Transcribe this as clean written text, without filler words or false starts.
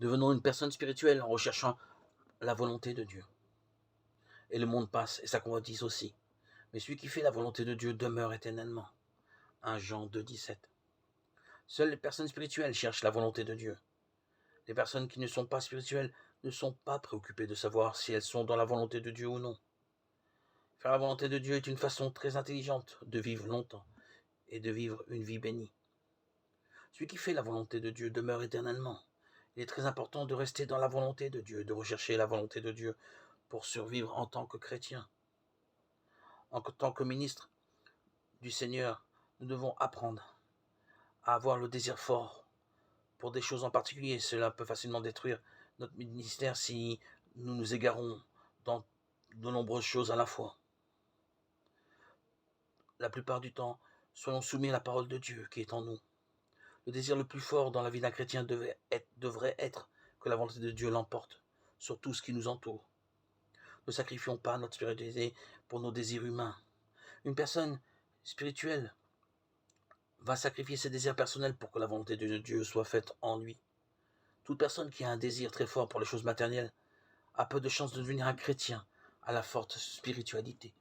Devenons une personne spirituelle en recherchant la volonté de Dieu. Et le monde passe, et sa convoitise aussi. Mais celui qui fait la volonté de Dieu demeure éternellement. 1 Jean 2,17. Seules les personnes spirituelles cherchent la volonté de Dieu. Les personnes qui ne sont pas spirituelles ne sont pas préoccupées de savoir si elles sont dans la volonté de Dieu ou non. Faire la volonté de Dieu est une façon très intelligente de vivre longtemps et de vivre une vie bénie. Celui qui fait la volonté de Dieu demeure éternellement. Il est très important de rester dans la volonté de Dieu, de rechercher la volonté de Dieu pour survivre en tant que chrétien. En tant que ministre du Seigneur, nous devons apprendre à avoir le désir fort pour des choses en particulier. Cela peut facilement détruire notre ministère si nous nous égarons dans de nombreuses choses à la fois. La plupart du temps, soyons soumis à la parole de Dieu qui est en nous. Le désir le plus fort dans la vie d'un chrétien devrait être que la volonté de Dieu l'emporte sur tout ce qui nous entoure. Ne sacrifions pas notre spiritualité pour nos désirs humains. Une personne spirituelle va sacrifier ses désirs personnels pour que la volonté de Dieu soit faite en lui. Toute personne qui a un désir très fort pour les choses matérielles a peu de chances de devenir un chrétien à la forte spiritualité.